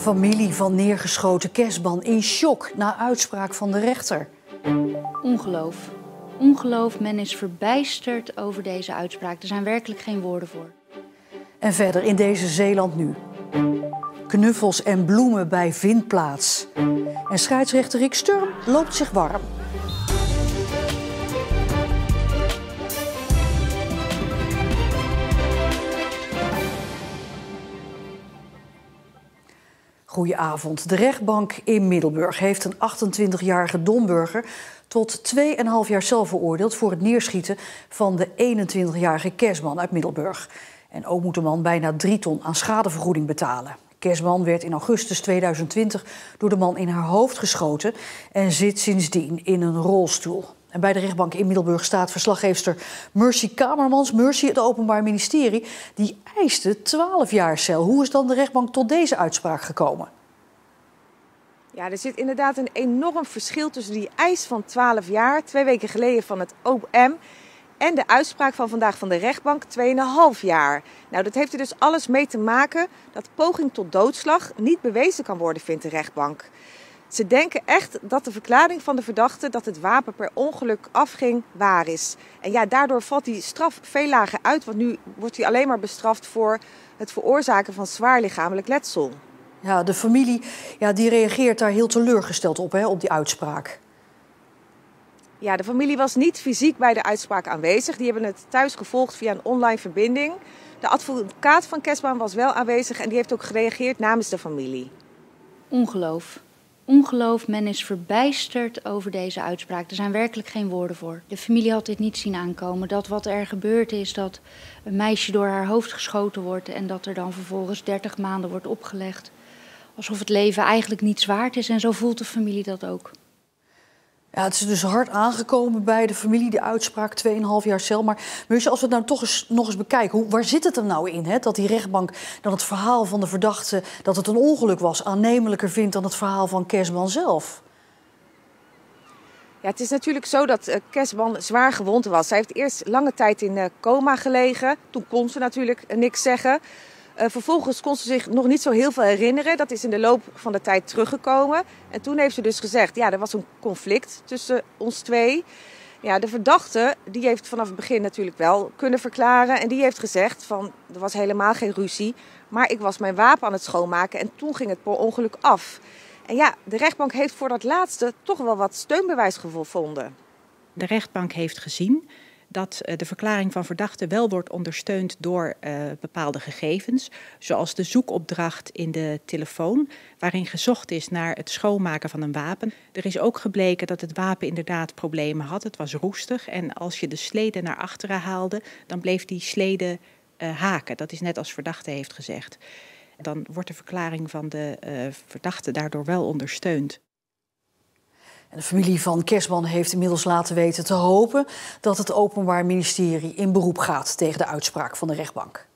Familie van neergeschoten kerstman in shock na uitspraak van de rechter. Ongeloof. Ongeloof, men is verbijsterd over deze uitspraak. Er zijn werkelijk geen woorden voor. En verder in deze Zeeland nu. Knuffels en bloemen bij vindplaats. En scheidsrechter Rick Sturm loopt zich warm. Goedenavond. De rechtbank in Middelburg heeft een 28-jarige Domburger tot 2,5 jaar cel veroordeeld voor het neerschieten van de 21-jarige Kersman uit Middelburg. En ook moet de man bijna 3 ton aan schadevergoeding betalen. Kersman werd in augustus 2020 door de man in haar hoofd geschoten en zit sindsdien in een rolstoel. En bij de rechtbank in Middelburg staat verslaggeefster Mercy Kamermans. Mercy, het Openbaar Ministerie, die eiste 12 jaar cel. Hoe is dan de rechtbank tot deze uitspraak gekomen? Ja, er zit inderdaad een enorm verschil tussen die eis van 12 jaar, 2 weken geleden van het OM, en de uitspraak van vandaag van de rechtbank, 2,5 jaar. Nou, dat heeft er dus alles mee te maken dat poging tot doodslag niet bewezen kan worden, vindt de rechtbank. Ze denken echt dat de verklaring van de verdachte dat het wapen per ongeluk afging waar is. En ja, daardoor valt die straf veel lager uit, want nu wordt hij alleen maar bestraft voor het veroorzaken van zwaar lichamelijk letsel. Ja, de familie die reageert daar heel teleurgesteld op, op die uitspraak. Ja, de familie was niet fysiek bij de uitspraak aanwezig. Die hebben het thuis gevolgd via een online verbinding. De advocaat van Kersman was wel aanwezig en die heeft ook gereageerd namens de familie. Ongeloof. Ongeloof, men is verbijsterd over deze uitspraak. Er zijn werkelijk geen woorden voor. De familie had dit niet zien aankomen. Dat wat er gebeurd is, dat een meisje door haar hoofd geschoten wordt en dat er dan vervolgens 30 maanden wordt opgelegd. Alsof het leven eigenlijk niets waard is en zo voelt de familie dat ook. Ja, het is dus hard aangekomen bij de familie, de uitspraak, 2,5 jaar cel. Maar als we het nou toch nog eens bekijken, waar zit het er nou in? Dat die rechtbank dan het verhaal van de verdachte, dat het een ongeluk was, aannemelijker vindt dan het verhaal van Kersman zelf? Ja, het is natuurlijk zo dat Kersman zwaar gewond was. Zij heeft eerst lange tijd in coma gelegen. Toen kon ze natuurlijk niks zeggen. Vervolgens kon ze zich nog niet zo heel veel herinneren. Dat is in de loop van de tijd teruggekomen. En toen heeft ze dus gezegd, ja, er was een conflict tussen ons twee. Ja, de verdachte, die heeft vanaf het begin natuurlijk wel kunnen verklaren. En die heeft gezegd van, er was helemaal geen ruzie. Maar ik was mijn wapen aan het schoonmaken en toen ging het per ongeluk af. En ja, de rechtbank heeft voor dat laatste toch wel wat steunbewijs gevonden. De rechtbank heeft gezien dat de verklaring van verdachte wel wordt ondersteund door bepaalde gegevens, zoals de zoekopdracht in de telefoon, waarin gezocht is naar het schoonmaken van een wapen. Er is ook gebleken dat het wapen inderdaad problemen had. Het was roestig en als je de slede naar achteren haalde, dan bleef die slede haken. Dat is net als verdachte heeft gezegd. Dan wordt de verklaring van de verdachte daardoor wel ondersteund. De familie van Kersman heeft inmiddels laten weten te hopen dat het Openbaar Ministerie in beroep gaat tegen de uitspraak van de rechtbank.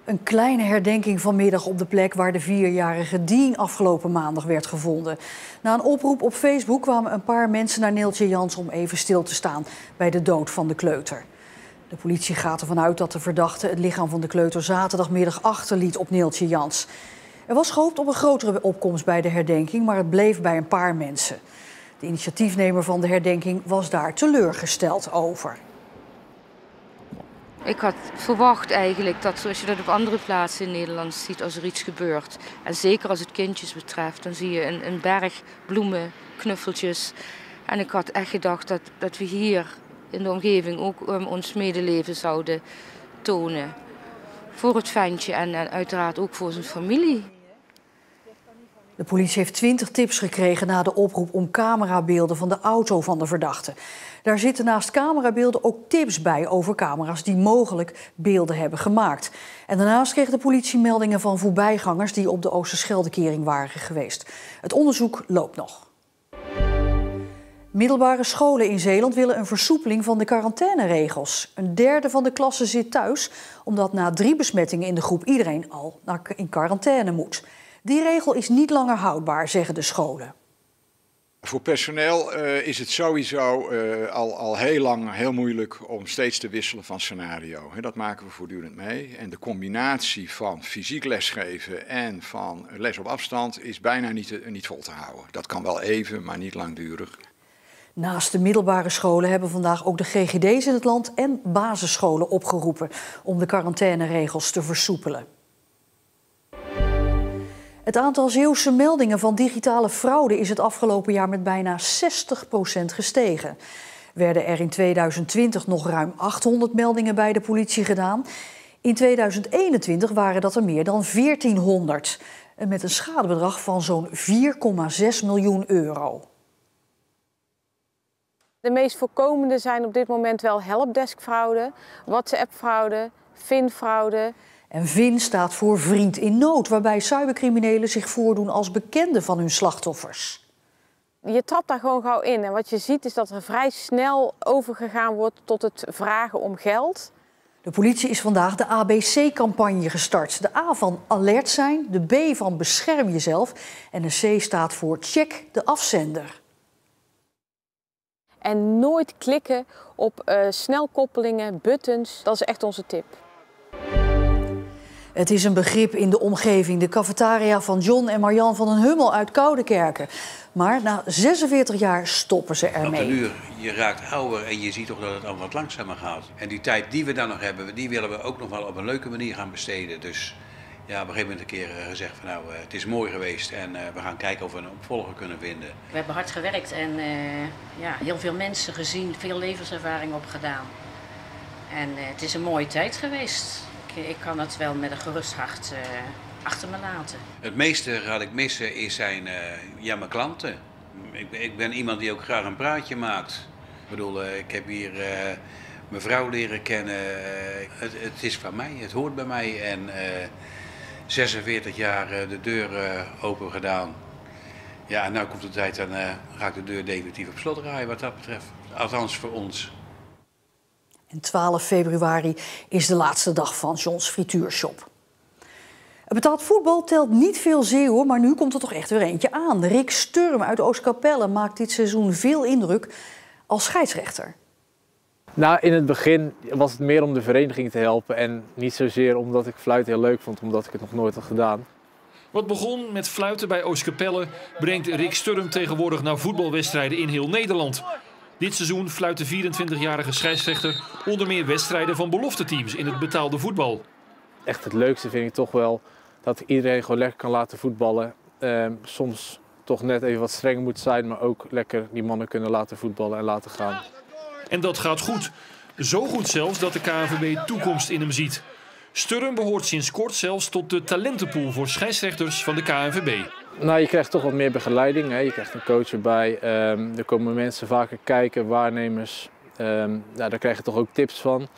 Een kleine herdenking vanmiddag op de plek waar de 4-jarige Dien afgelopen maandag werd gevonden. Na een oproep op Facebook kwamen een paar mensen naar Neeltje Jans om even stil te staan bij de dood van de kleuter. De politie gaat ervan uit dat de verdachte het lichaam van de kleuter zaterdagmiddag achterliet op Neeltje Jans. Er was gehoopt op een grotere opkomst bij de herdenking, maar het bleef bij een paar mensen. De initiatiefnemer van de herdenking was daar teleurgesteld over. Ik had verwacht eigenlijk dat, zoals je dat op andere plaatsen in Nederland ziet, als er iets gebeurt. En zeker als het kindjes betreft, dan zie je een berg bloemen, knuffeltjes. En ik had echt gedacht dat we hier in de omgeving ook ons medeleven zouden tonen. Voor het ventje en uiteraard ook voor zijn familie. De politie heeft 20 tips gekregen na de oproep om camerabeelden van de auto van de verdachte. Daar zitten naast camerabeelden ook tips bij over camera's die mogelijk beelden hebben gemaakt. En daarnaast kreeg de politie meldingen van voorbijgangers die op de Oosterscheldekering waren geweest. Het onderzoek loopt nog. Middelbare scholen in Zeeland willen een versoepeling van de quarantaineregels. Een derde van de klasse zit thuis, omdat na 3 besmettingen in de groep iedereen al in quarantaine moet. Die regel is niet langer houdbaar, zeggen de scholen. Voor personeel is het sowieso al heel lang heel moeilijk om steeds te wisselen van scenario. Dat maken we voortdurend mee. En de combinatie van fysiek lesgeven en van les op afstand is bijna niet vol te houden. Dat kan wel even, maar niet langdurig. Naast de middelbare scholen hebben vandaag ook de GGD's in het land en basisscholen opgeroepen om de quarantaineregels te versoepelen. Het aantal Zeeuwse meldingen van digitale fraude is het afgelopen jaar met bijna 60% gestegen. Werden er in 2020 nog ruim 800 meldingen bij de politie gedaan. In 2021 waren dat er meer dan 1400. Met een schadebedrag van zo'n 4,6 miljoen euro. De meest voorkomende zijn op dit moment wel helpdesk-fraude, WhatsApp-fraude, VIN-fraude. En VIN staat voor vriend in nood, waarbij cybercriminelen zich voordoen als bekenden van hun slachtoffers. Je trapt daar gewoon gauw in en wat je ziet is dat er vrij snel overgegaan wordt tot het vragen om geld. De politie is vandaag de ABC-campagne gestart. De A van alert zijn, de B van bescherm jezelf en de C staat voor check de afzender. En nooit klikken op snelkoppelingen, buttons, dat is echt onze tip. Het is een begrip in de omgeving, de cafetaria van John en Marjan van den Hummel uit Koudekerke. Maar na 46 jaar stoppen ze ermee. Op den duur, je raakt ouder en je ziet toch dat het al wat langzamer gaat. En die tijd die we dan nog hebben, die willen we ook nog wel op een leuke manier gaan besteden. Dus ja, op een gegeven moment een keer gezegd van nou, het is mooi geweest en we gaan kijken of we een opvolger kunnen vinden. We hebben hard gewerkt en heel veel mensen gezien, veel levenservaring opgedaan. En het is een mooie tijd geweest. Ik kan het wel met een gerust hart achter me laten. Het meeste ga ik missen zijn mijn klanten. Ik ben iemand die ook graag een praatje maakt. Ik bedoel, ik heb hier mijn vrouw leren kennen. Het is van mij, het hoort bij mij. En 46 jaar de deur open gedaan. Ja, en nu komt de tijd, dan ga ik de deur definitief op slot draaien wat dat betreft. Althans voor ons. En 12 februari is de laatste dag van John's frituurshop. Het betaald voetbal telt niet veel Zeeuwen, maar nu komt er toch echt weer eentje aan. Rick Sturm uit Oostkapelle maakt dit seizoen veel indruk als scheidsrechter. Nou, in het begin was het meer om de vereniging te helpen en niet zozeer omdat ik fluiten heel leuk vond, omdat ik het nog nooit had gedaan. Wat begon met fluiten bij Oostkapelle brengt Rick Sturm tegenwoordig naar voetbalwedstrijden in heel Nederland. Dit seizoen fluit de 24-jarige scheidsrechter onder meer wedstrijden van belofteteams in het betaalde voetbal. Echt het leukste vind ik toch wel dat ik iedereen gewoon lekker kan laten voetballen. Soms toch net even wat strenger moet zijn, maar ook lekker die mannen kunnen laten voetballen en laten gaan. En dat gaat goed. Zo goed zelfs dat de KNVB toekomst in hem ziet. Sturm behoort sinds kort zelfs tot de talentenpool voor scheidsrechters van de KNVB. Nou, je krijgt toch wat meer begeleiding. Hè? Je krijgt een coach erbij. Er komen mensen vaker kijken, waarnemers. Daar krijg je toch ook tips van.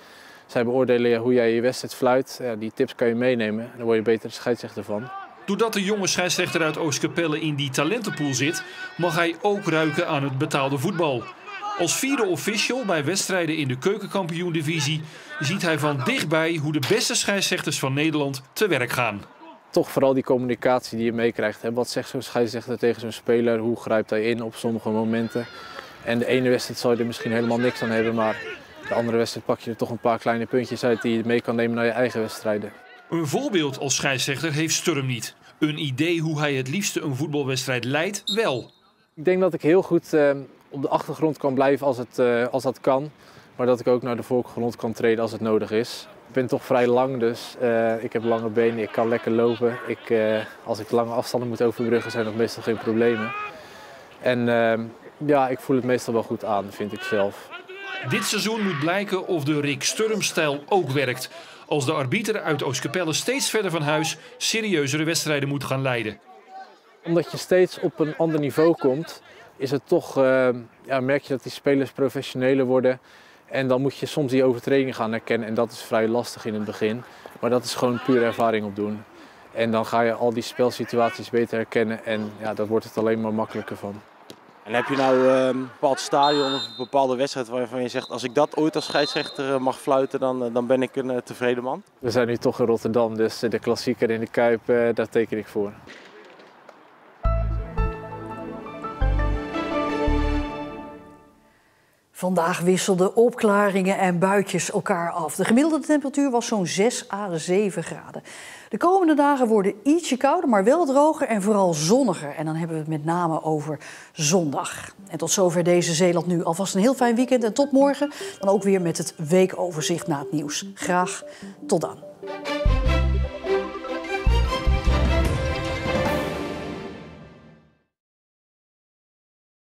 Zij beoordelen hoe jij je wedstrijd fluit. Die tips kan je meenemen en daar word je beter scheidsrechter van. Doordat de jonge scheidsrechter uit Oostkapelle in die talentenpool zit, mag hij ook ruiken aan het betaalde voetbal. Als vierde official bij wedstrijden in de keukenkampioen-divisie ziet hij van dichtbij hoe de beste scheidsrechters van Nederland te werk gaan. Toch vooral die communicatie die je meekrijgt. Wat zegt zo'n scheidsrechter tegen zo'n speler? Hoe grijpt hij in op sommige momenten? En de ene wedstrijd zal je er misschien helemaal niks aan hebben, maar de andere wedstrijd pak je er toch een paar kleine puntjes uit die je mee kan nemen naar je eigen wedstrijden. Een voorbeeld als scheidsrechter heeft Sturm niet. Een idee hoe hij het liefste een voetbalwedstrijd leidt wel. Ik denk dat ik heel goed op de achtergrond kan blijven als dat kan. Maar dat ik ook naar de voorgrond kan treden als het nodig is. Ik ben toch vrij lang, dus ik heb lange benen, ik kan lekker lopen. Als ik lange afstanden moet overbruggen zijn dat meestal geen problemen. En ik voel het meestal wel goed aan, vind ik zelf. Dit seizoen moet blijken of de Rick Sturm-stijl ook werkt. Als de arbiter uit Oostkapelle steeds verder van huis serieuzere wedstrijden moet gaan leiden. Omdat je steeds op een ander niveau komt, is het toch, merk je dat die spelers professioneler worden. En dan moet je soms die overtredingen gaan herkennen en dat is vrij lastig in het begin. Maar dat is gewoon puur ervaring opdoen. En dan ga je al die spelsituaties beter herkennen en daar wordt het alleen maar makkelijker van. En heb je nou een bepaald stadion of een bepaalde wedstrijd waarvan je zegt, als ik dat ooit als scheidsrechter mag fluiten, dan ben ik een tevreden man? We zijn nu toch in Rotterdam, dus de klassieker in de Kuip, daar teken ik voor. Vandaag wisselden opklaringen en buitjes elkaar af. De gemiddelde temperatuur was zo'n 6 à 7 graden. De komende dagen worden ietsje kouder, maar wel droger en vooral zonniger. En dan hebben we het met name over zondag. En tot zover deze Zeeland Nu. Alvast een heel fijn weekend en tot morgen. Dan ook weer met het weekoverzicht na het nieuws. Graag tot dan.